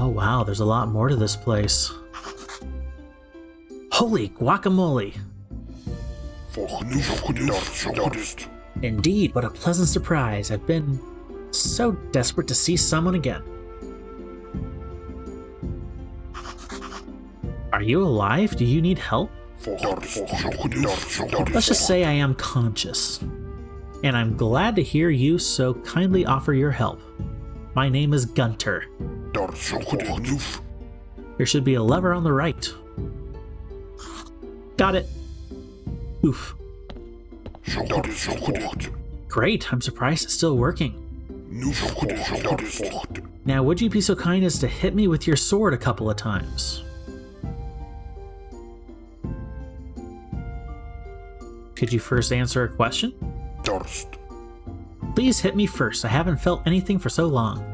Oh wow, there's a lot more to this place. Holy guacamole! Indeed, what a pleasant surprise. I've been so desperate to see someone again. Are you alive? Do you need help? Let's just say I am conscious. And I'm glad to hear you so kindly offer your help. My name is Gunter. There should be a lever on the right. Got it. Oof. Great, I'm surprised it's still working. Now, would you be so kind as to hit me with your sword a couple of times? Could you first answer a question? Please hit me first. I haven't felt anything for so long.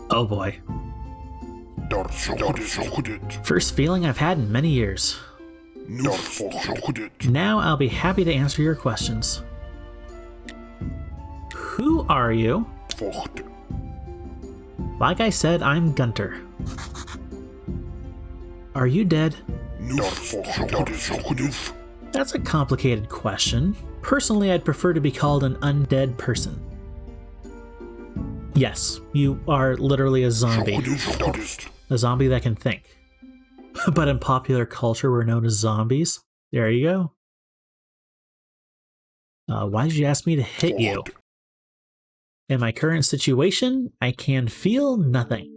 Oh boy. First feeling I've had in many years. Now I'll be happy to answer your questions. Who are you? Like I said, I'm Gunter. Are you dead? That's a complicated question. Personally, I'd prefer to be called an undead person. Yes, you are literally a zombie. A zombie that can think. But in popular culture, we're known as zombies. There you go. Why did you ask me to hit you? In my current situation, I can feel nothing.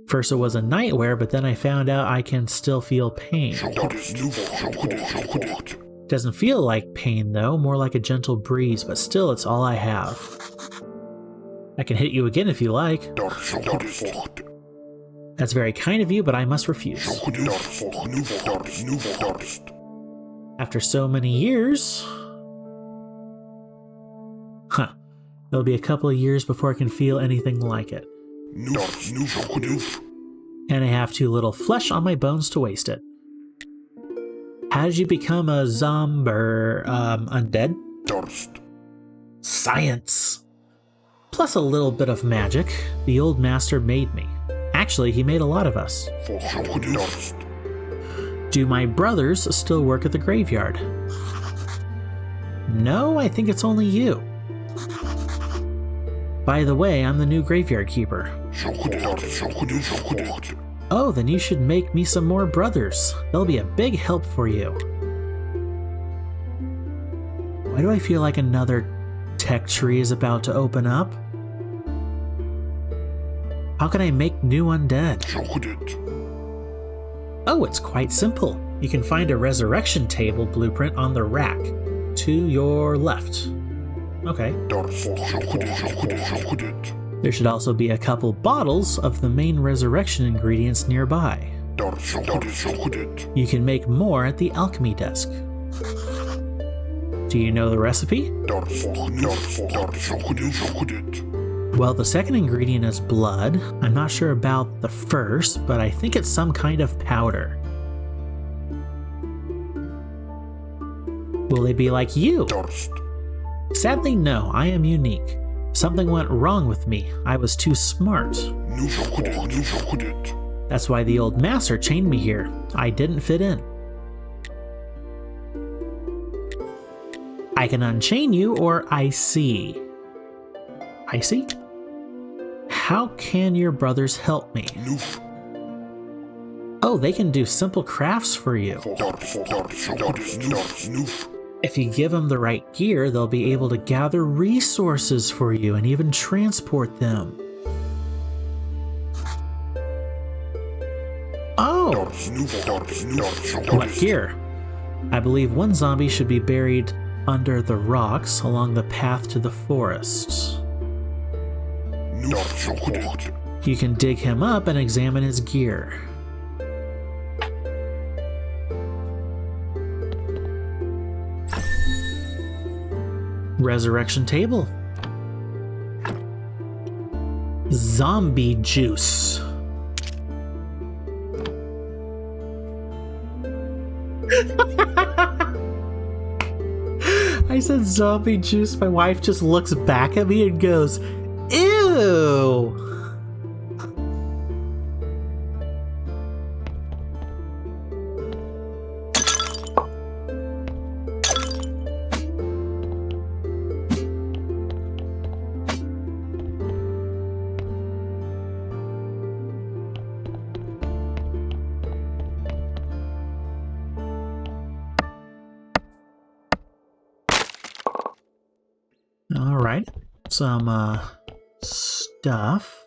First it was a nightmare, but then I found out I can still feel pain. Doesn't feel like pain though, more like a gentle breeze, but still it's all I have. I can hit you again if you like. That's very kind of you, but I must refuse. After so many years... Huh. It'll be a couple of years before I can feel anything like it. And I have too little flesh on my bones to waste it. How did you become a undead? Science! Plus a little bit of magic. The old master made me. Actually, he made a lot of us. Do my brothers still work at the graveyard? No, I think it's only you. By the way, I'm the new graveyard keeper. Oh, then you should make me some more brothers. They'll be a big help for you. Why do I feel like another tech tree is about to open up? How can I make new undead? Oh, it's quite simple. You can find a resurrection table blueprint on the rack to your left. Okay. There should also be a couple bottles of the main resurrection ingredients nearby. You can make more at the alchemy desk. Do you know the recipe? Well, the second ingredient is blood. I'm not sure about the first, but I think it's some kind of powder. Will they be like you? Sadly, no, I am unique. Something went wrong with me. I was too smart. That's why the old master chained me here. I didn't fit in. I can unchain you, or I see. I see? How can your brothers help me? Oh, they can do simple crafts for you. If you give them the right gear, they'll be able to gather resources for you and even transport them. Oh! What gear? I believe one zombie should be buried under the rocks along the path to the forest. You can dig him up and examine his gear. Resurrection table. Zombie juice. I said zombie juice. My wife just looks back at me and goes, ew! Alright, some stuff.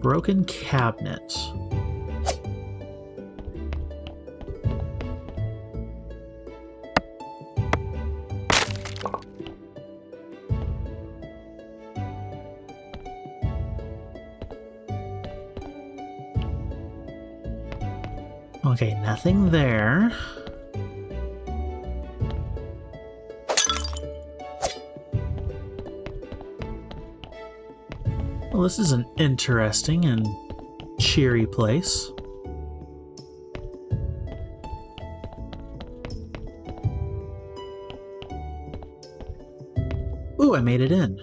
Broken cabinet. Okay, nothing there. Well, this is an interesting and cheery place. Ooh, I made it in.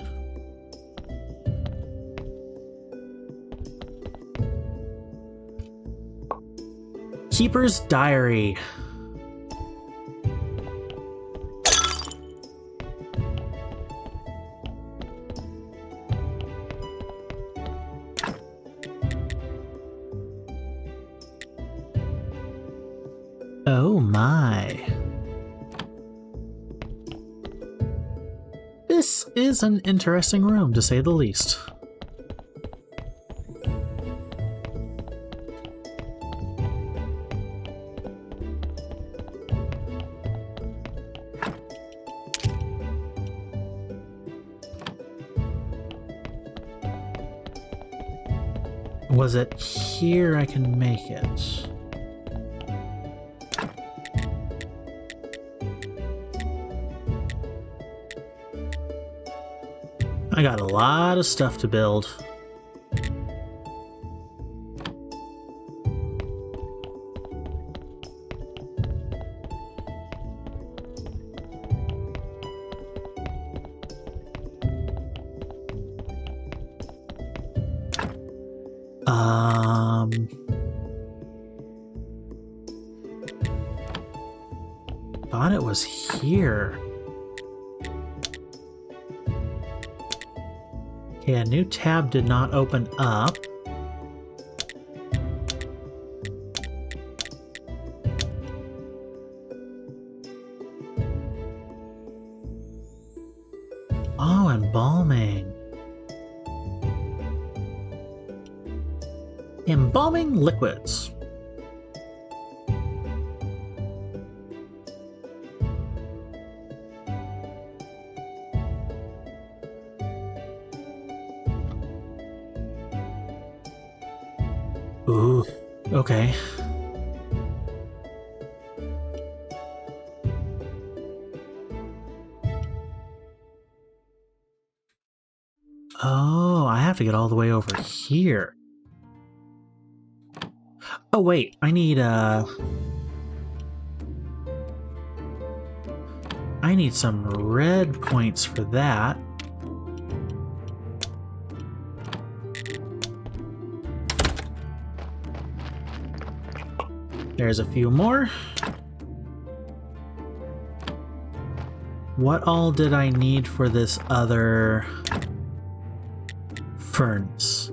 Keeper's Diary. Oh my. This is an interesting room, to say the least. Was it here I can make it? I got a lot of stuff to build. Thought it was here. Okay, a new tab did not open up. Oh, embalming. Embalming liquids. Ooh, okay. Oh, I have to get all the way over here. Oh wait, I need some red points for that. There's a few more. What all did I need for this other furnace?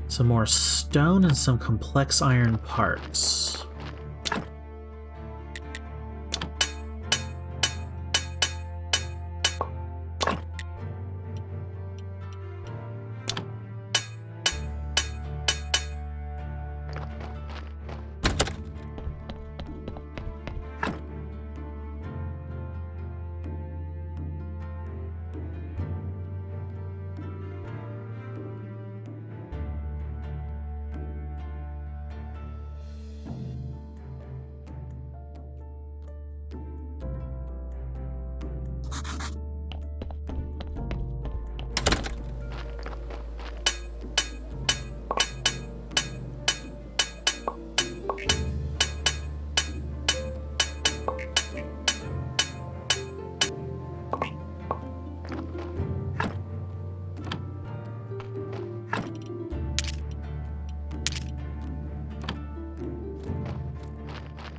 Some more stone and some complex iron parts.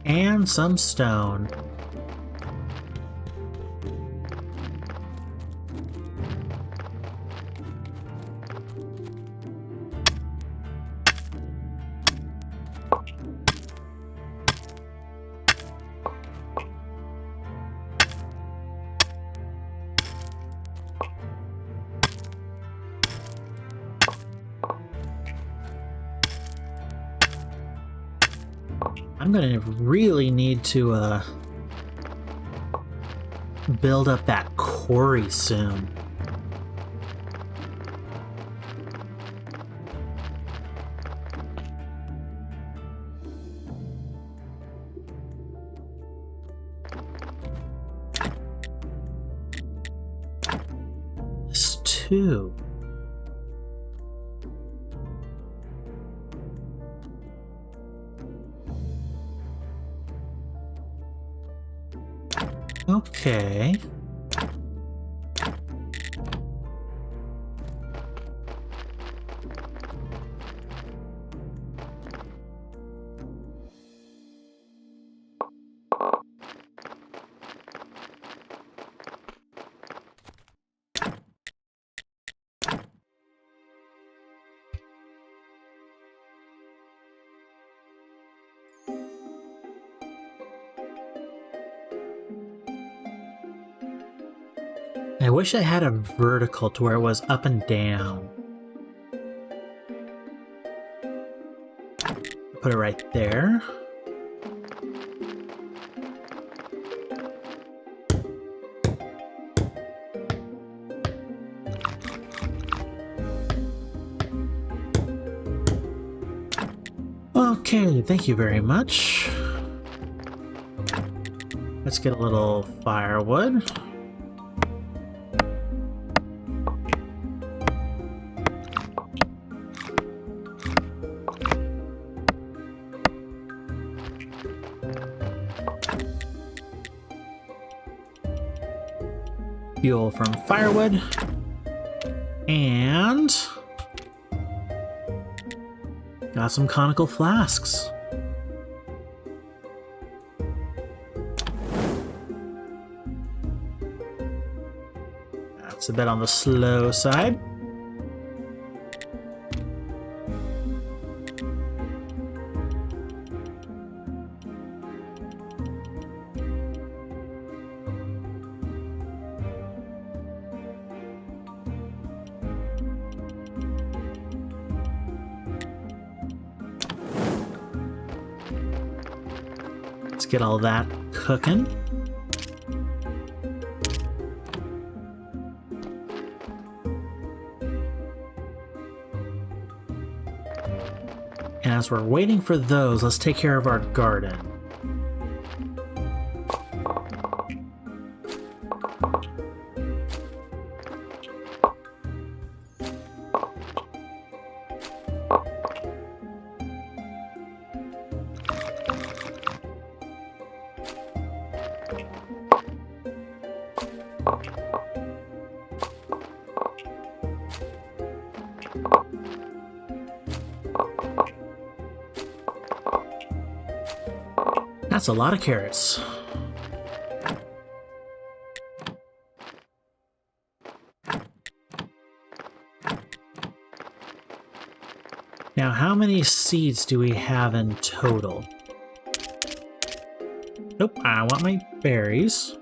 And some stone. I'm gonna really need to build up that quarry soon. This too. Okay. I wish I had a vertical to where it was up and down. Put it right there. Okay, thank you very much. Let's get a little firewood. Fuel from firewood. And got some conical flasks. That's a bit on the slow side. Let's get all that cooking. And as we're waiting for those, let's take care of our garden. That's a lot of carrots. Now, how many seeds do we have in total? Nope, I want my berries.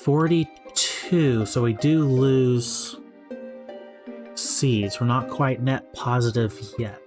42, so we do lose seeds. We're not quite net positive yet.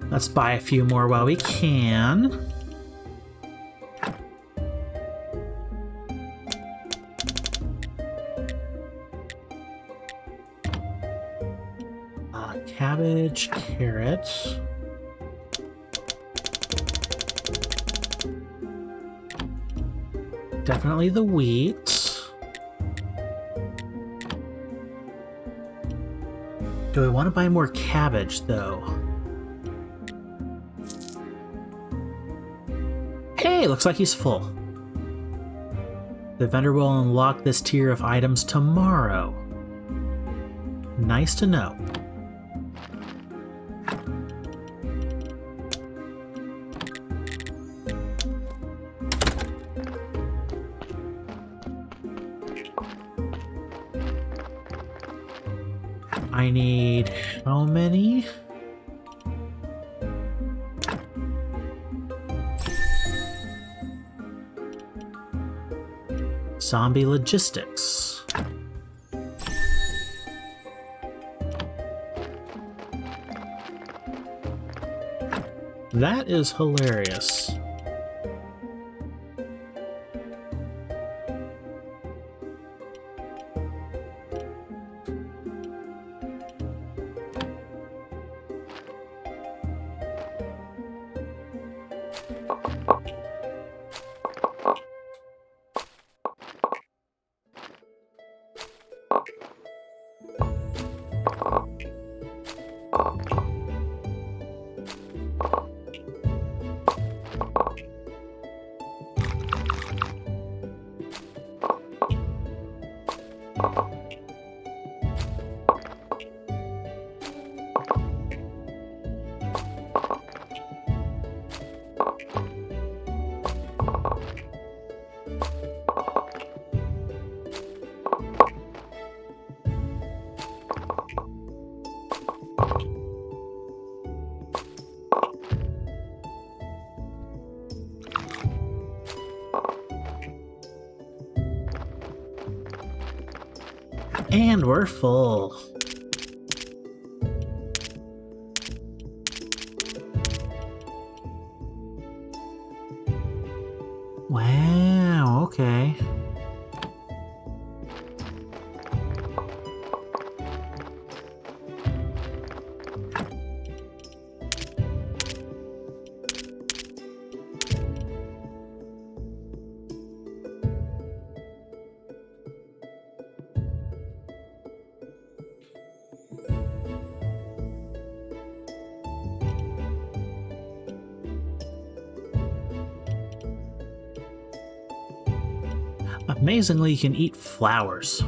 Let's buy a few more while we can. Cabbage, carrots. Definitely the wheat. Do I want to buy more cabbage, though? Hey, looks like he's full. The vendor will unlock this tier of items tomorrow. Nice to know. I need how many? Zombie logistics. That is hilarious. And we're full. Wow, okay. Amazingly, you can eat flowers.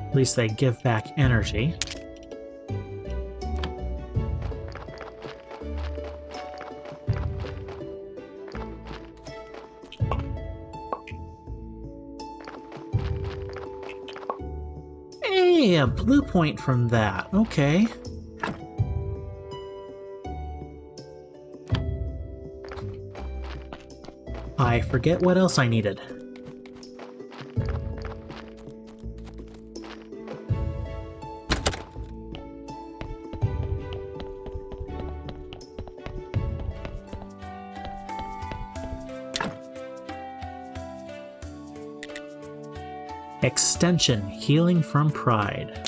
At least they give back energy. Hey, a blue point from that. Okay. I forget what else I needed. Extension, Healing from Pride.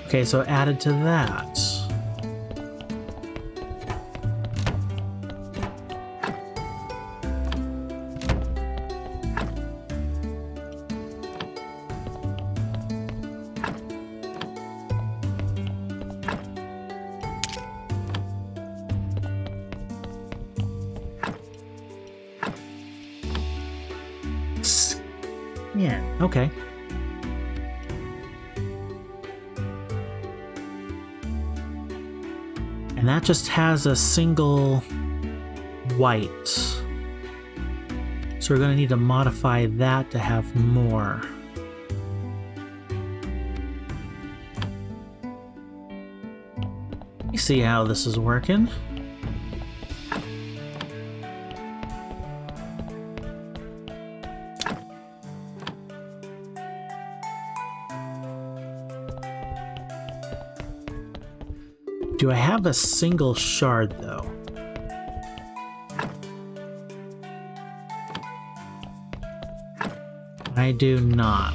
Okay, so added to that. Yeah, okay. And that just has a single white. So we're going to need to modify that to have more. You see how this is working. Do I have a single shard, though? I do not.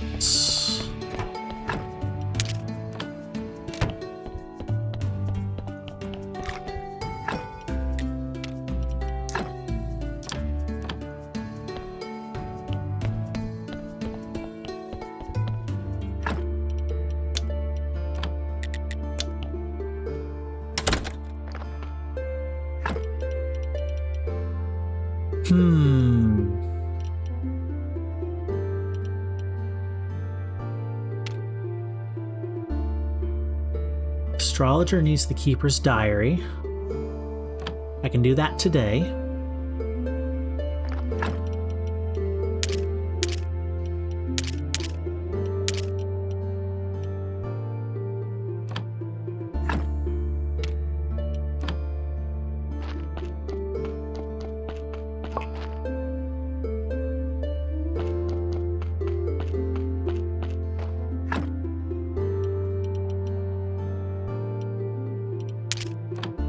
Astrologer needs the Keeper's diary. I can do that today.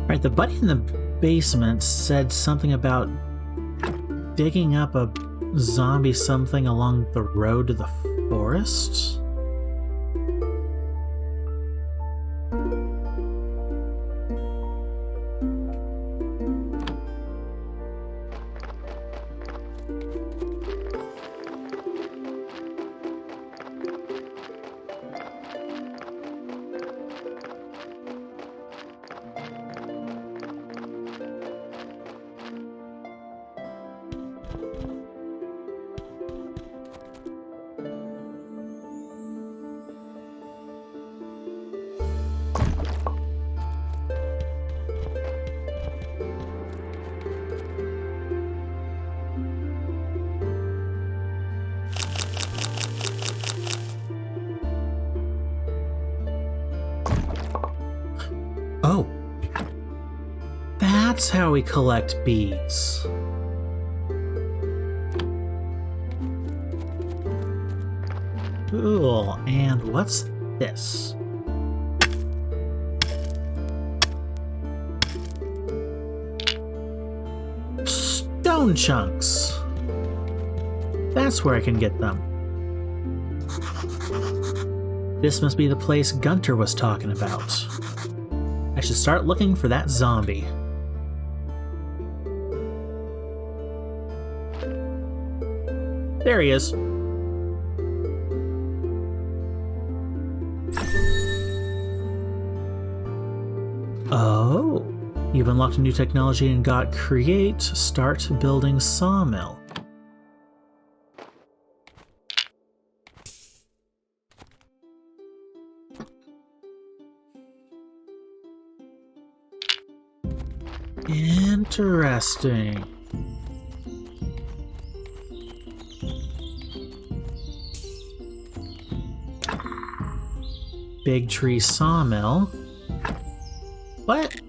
Right, the buddy in the basement said something about digging up a zombie something along the road to the forest. Oh, that's how we collect beads. Cool, and what's this? Stone chunks! That's where I can get them. This must be the place Gunter was talking about. I should start looking for that zombie. There he is. Oh, you've unlocked a new technology and got create, start building sawmill. Interesting. Big tree sawmill. What?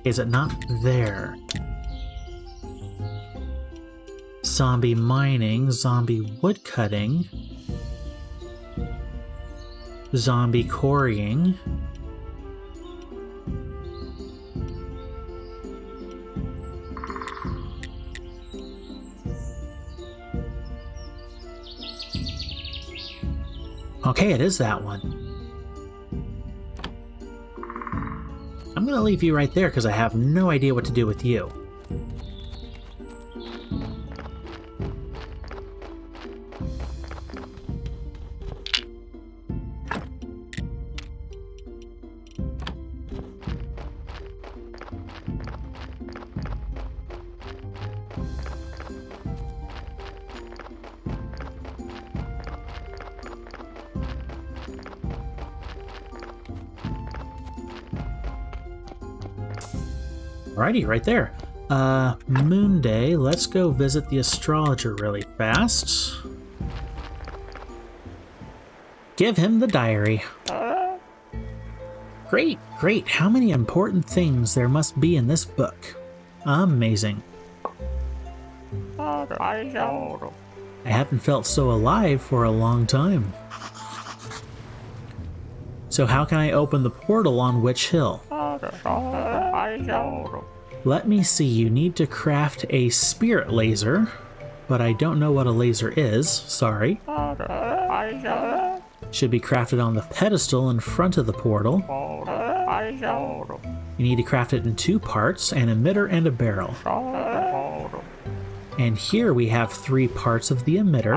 Is it not there? Zombie mining, zombie woodcutting, zombie quarrying. Okay, it is that one. I'm gonna leave you right there because I have no idea what to do with you. Alrighty, right there. Moon Day, let's go visit the astrologer really fast. Give him the diary. Great, great. How many important things there must be in this book. Amazing. I haven't felt so alive for a long time. So how can I open the portal on Witch Hill? Let me see, you need to craft a spirit laser, but I don't know what a laser is, sorry. Should be crafted on the pedestal in front of the portal. You need to craft it in 2 parts, an emitter and a barrel. And here we have 3 parts of the emitter.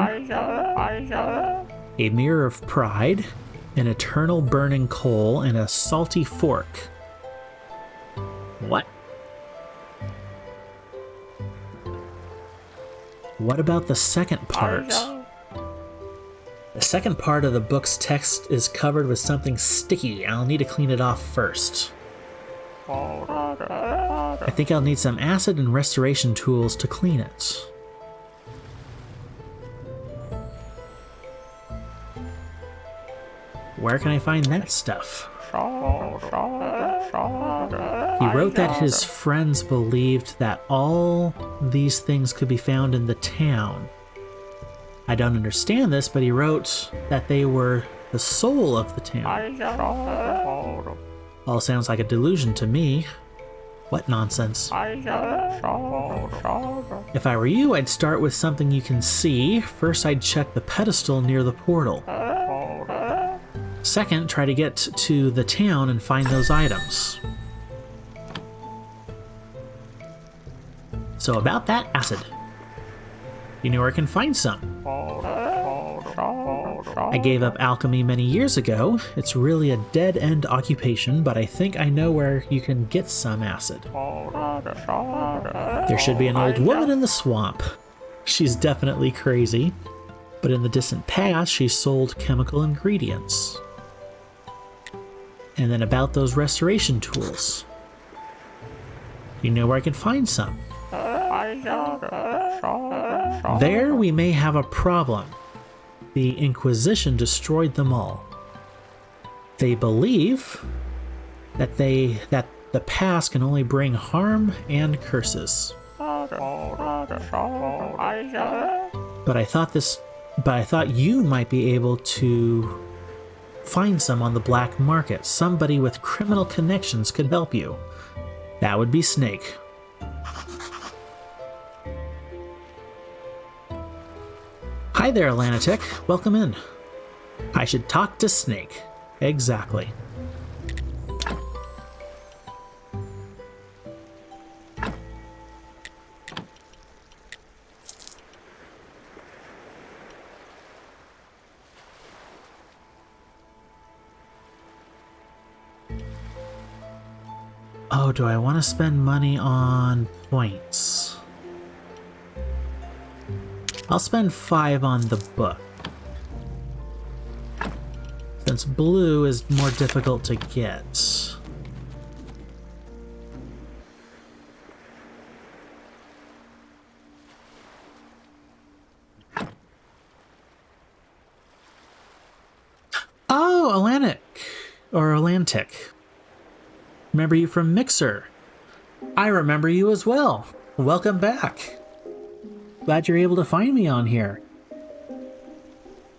A mirror of pride, an eternal burning coal, and a salty fork. What? What about the second part? The second part of the book's text is covered with something sticky. I'll need to clean it off first. I think I'll need some acid and restoration tools to clean it. Where can I find that stuff? He wrote that his friends believed that all these things could be found in the town. I don't understand this, but he wrote that they were the soul of the town. All sounds like a delusion to me. What nonsense. If I were you, I'd start with something you can see. First, I'd check the pedestal near the portal. Second, try to get to the town and find those items. So about that acid. You know where I can find some. I gave up alchemy many years ago. It's really a dead-end occupation, but I think I know where you can get some acid. There should be an old woman in the swamp. She's definitely crazy, but in the distant past, she sold chemical ingredients. And then about those restoration tools. You know where I can find some. There we may have a problem. The Inquisition destroyed them all. They believe that the past can only bring harm and curses. But I thought you might be able to find some on the black market. Somebody with criminal connections could help you. That would be Snake. Hi there, Lanatic. Welcome in. I should talk to Snake. Exactly. Oh, do I want to spend money on points? I'll spend 5 on the book, since blue is more difficult to get. Oh, Atlantic. Remember you from Mixer. I remember you as well. Welcome back. Glad you're able to find me on here.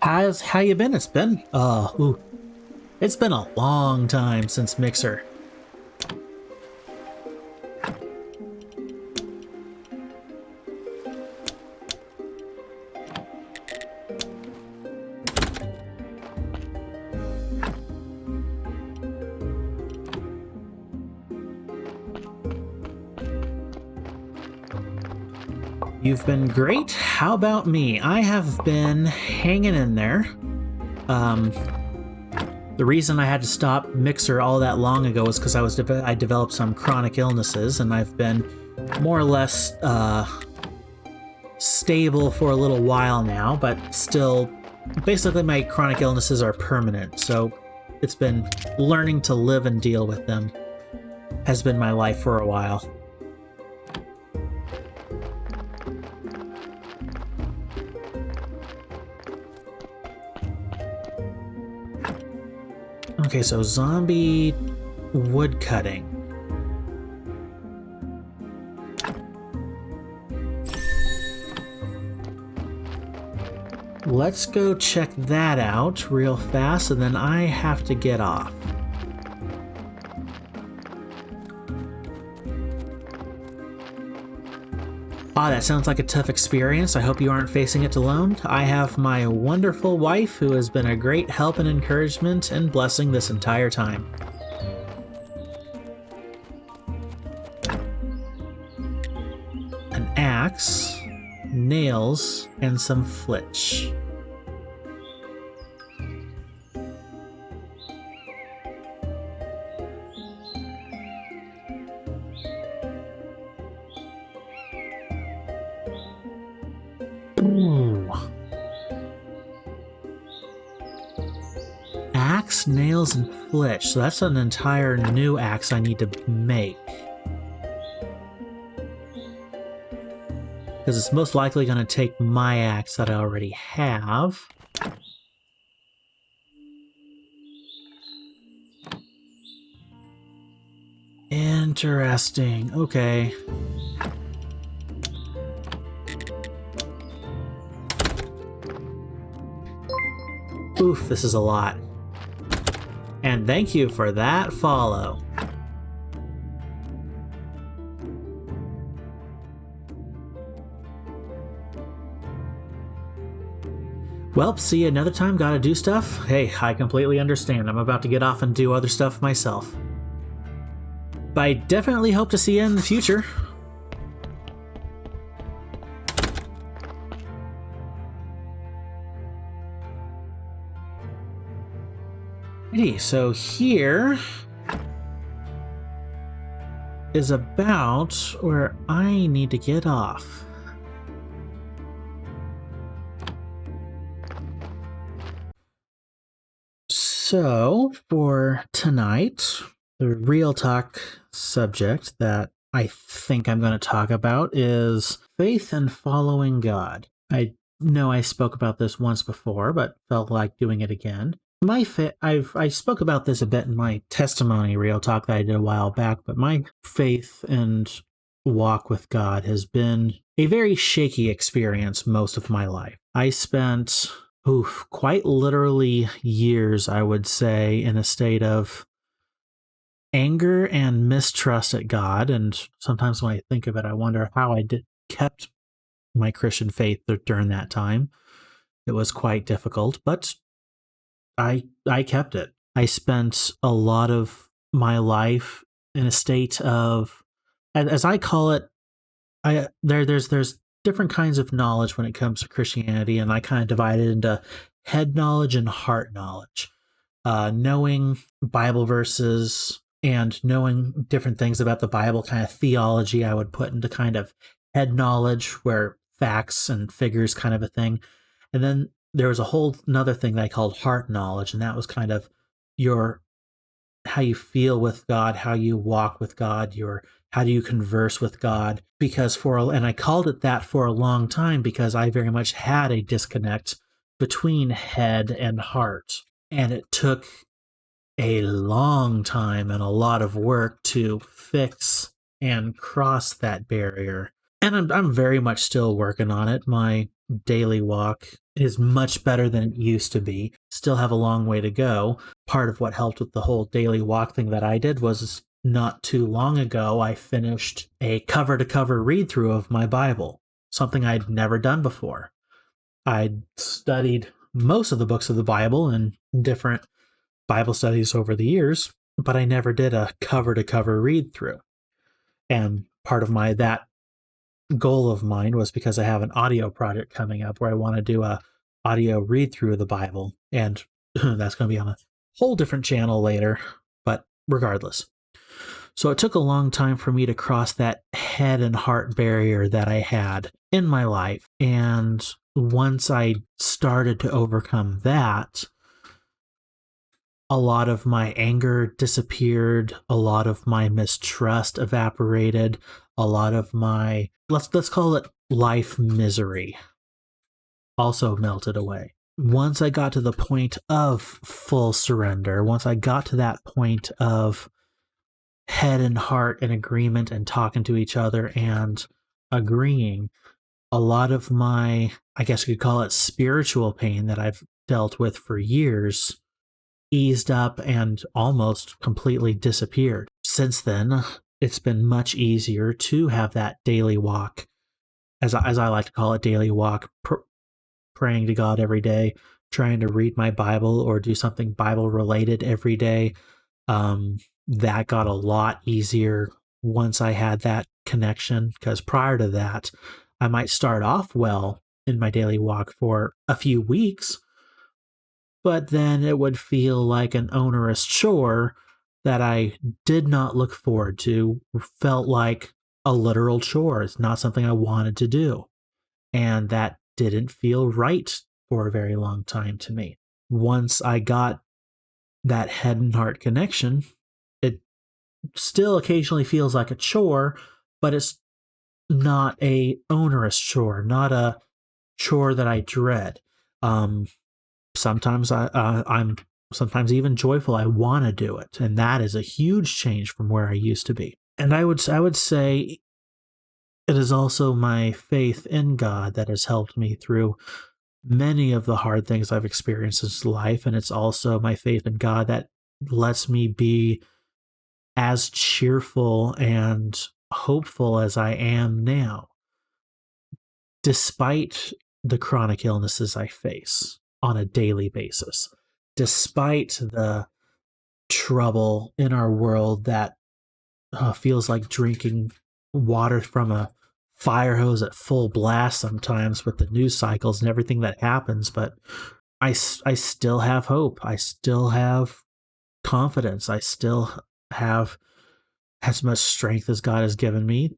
How you been? It's been it's been a long time since Mixer. You've been great. How about me? I have been hanging in there. The reason I had to stop Mixer all that long ago was because I developed some chronic illnesses, and I've been more or less stable for a little while now, but still, basically my chronic illnesses are permanent, so it's been learning to live and deal with them has been my life for a while. Okay, so zombie wood cutting. let's go check that out real fast, and then I have to get off. Ah, that sounds like a tough experience. I hope you aren't facing it alone. I have my wonderful wife who has been a great help and encouragement and blessing this entire time. An axe, nails, and some flitch. Ooh. Axe, nails, and flitch. So that's an entire new axe I need to make. Because it's most likely going to take my axe that I already have. Interesting. Okay. Oof, this is a lot. And thank you for that follow. Well, see you another time, gotta do stuff? Hey, I completely understand. I'm about to get off and do other stuff myself. But I definitely hope to see you in the future. Hey, so here is about where I need to get off. So, for tonight, the real talk subject that I think I'm going to talk about is faith and following God. I know I spoke about this once before, but felt like doing it again. I spoke about this a bit in my testimony real talk that I did a while back, but my faith and walk with God has been a very shaky experience most of my life. I spent quite literally years, I would say, in a state of anger and mistrust at God. And sometimes when I think of it, I wonder how I kept my Christian faith during that time. It was quite difficult, but I kept it. I spent a lot of my life in a state of, as I call it, there's different kinds of knowledge when it comes to Christianity, and I kind of divide it into head knowledge and heart knowledge. Knowing Bible verses and knowing different things about the Bible, kind of theology, I would put into kind of head knowledge, where facts and figures kind of a thing. And then there was a whole another thing that I called heart knowledge, and that was kind of how you feel with God, how you walk with God, how do you converse with God? And I called it that for a long time because I very much had a disconnect between head and heart. And it took a long time and a lot of work to fix and cross that barrier. And I'm very much still working on it. My daily walk is much better than it used to be. Still have a long way to go. Part of what helped with the whole daily walk thing that I did was not too long ago, I finished a cover-to-cover read-through of my Bible, something I'd never done before. I'd studied most of the books of the Bible in different Bible studies over the years, but I never did a cover-to-cover read-through. And part of that goal of mine was because I have an audio project coming up where I want to do a audio read-through of the Bible, and that's going to be on a whole different channel later, but regardless. So it took a long time for me to cross that head and heart barrier that I had in my life. And once I started to overcome that, a lot of my anger disappeared, a lot of my mistrust evaporated, a lot of my, let's call it life misery, also melted away. Once I got to the point of full surrender, once I got to that point of head and heart in agreement and talking to each other and agreeing, a lot of my, I guess you could call it spiritual pain that I've dealt with for years eased up and almost completely disappeared. Since then, it's been much easier to have that daily walk, as I like to call it, daily walk, praying to God every day, trying to read my Bible or do something Bible related every day. That got a lot easier once I had that connection, because prior to that, I might start off well in my daily walk for a few weeks, but then it would feel like an onerous chore that I did not look forward to, felt like a literal chore. It's not something I wanted to do. And that didn't feel right for a very long time to me. Once I got that head and heart connection, it still occasionally feels like a chore, but it's not a onerous chore, not a chore that I dread. Sometimes I'm sometimes even joyful. I want to do it, and that is a huge change from where I used to be. And I would say it is also my faith in God that has helped me through many of the hard things I've experienced in life, and it's also my faith in God that lets me be as cheerful and hopeful as I am now, despite the chronic illnesses I face on a daily basis, despite the trouble in our world that feels like drinking water from a fire hose at full blast sometimes with the news cycles and everything that happens. But I still have hope. I still have confidence. I still have as much strength as God has given me,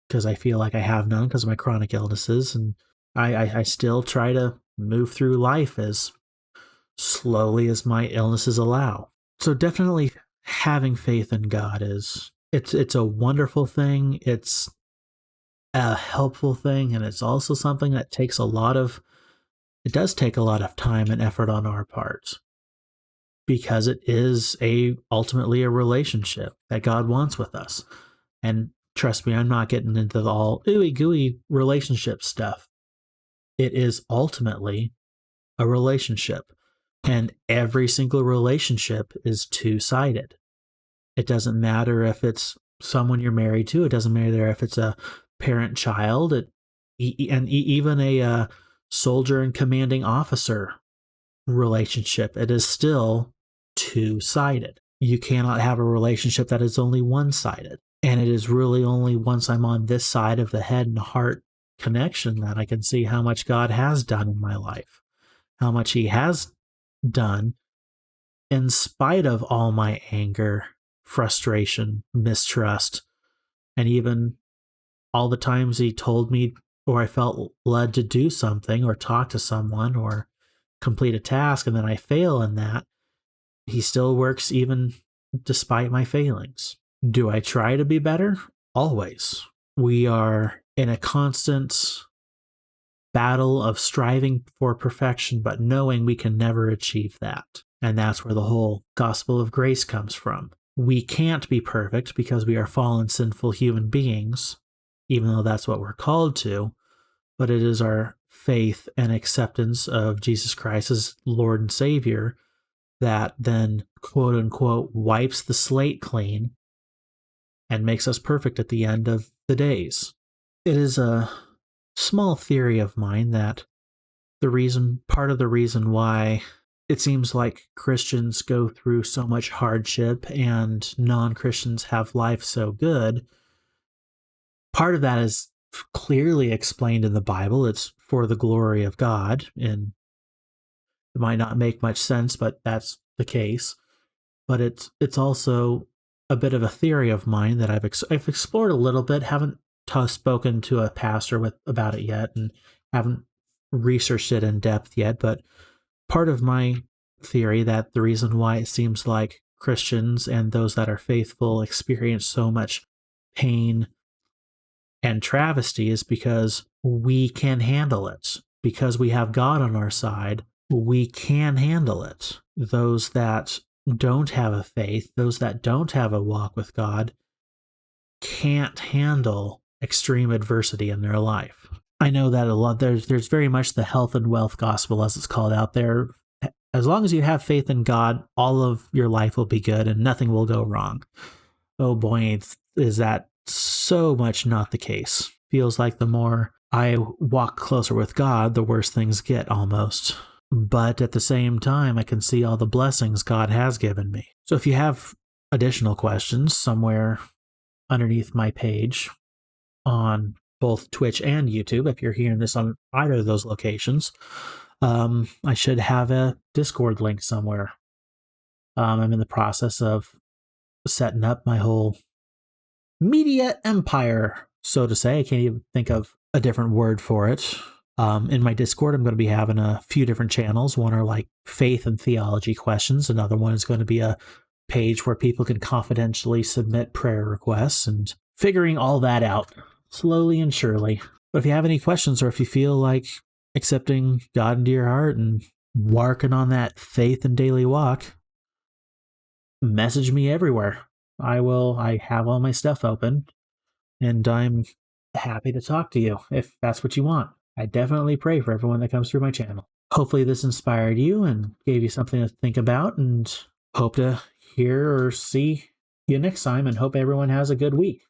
because I feel like I have none because of my chronic illnesses. And I still try to move through life as slowly as my illnesses allow. So definitely having faith in God it's a wonderful thing. It's a helpful thing, and it's also something that it does take a lot of time and effort on our part, because it is ultimately a relationship that God wants with us. And trust me, I'm not getting into the all ooey gooey relationship stuff. It is ultimately a relationship, and every single relationship is two-sided. It doesn't matter if it's someone you're married to. It doesn't matter if it's a parent-child, even a soldier and commanding officer relationship. It is still two-sided. You cannot have a relationship that is only one-sided. And it is really only once I'm on this side of the head and heart connection that I can see how much God has done in my life, how much He has done in spite of all my anger, frustration, mistrust, and even all the times He told me or I felt led to do something or talk to someone or complete a task, and then I fail in that. He still works even despite my failings. Do I try to be better? Always. We are in a constant battle of striving for perfection, but knowing we can never achieve that. And that's where the whole gospel of grace comes from. We can't be perfect because we are fallen, sinful human beings, even though that's what we're called to, but it is our faith and acceptance of Jesus Christ as Lord and Savior that then, quote unquote, wipes the slate clean and makes us perfect at the end of the days. It is a small theory of mine that part of the reason why it seems like Christians go through so much hardship and non-Christians have life so good, part of that is clearly explained in the Bible. It's for the glory of God, and it might not make much sense, but that's the case. But it's also a bit of a theory of mine that I've explored a little bit. Haven't spoken to a pastor about it yet, and haven't researched it in depth yet. But part of my theory that the reason why it seems like Christians and those that are faithful experience so much pain and travesty is because we can handle it. Because we have God on our side, we can handle it. Those that don't have a faith, those that don't have a walk with God, can't handle extreme adversity in their life. I know that a lot, there's very much the health and wealth gospel, as it's called out there. As long as you have faith in God, all of your life will be good and nothing will go wrong. Oh boy, is that so much not the case. Feels like the more I walk closer with God, the worse things get almost. But at the same time, I can see all the blessings God has given me. So if you have additional questions somewhere underneath my page on both Twitch and YouTube, if you're hearing this on either of those locations, I should have a Discord link somewhere. I'm in the process of setting up my whole media empire, so to say. I can't even think of a different word for it. In my Discord, I'm going to be having a few different channels. One are like faith and theology questions. Another one is going to be a page where people can confidentially submit prayer requests, and figuring all that out slowly and surely. But if you have any questions, or if you feel like accepting God into your heart and working on that faith and daily walk, message me everywhere. I have all my stuff open, and I'm happy to talk to you if that's what you want. I definitely pray for everyone that comes through my channel. Hopefully this inspired you and gave you something to think about, and hope to hear or see you next time, and hope everyone has a good week.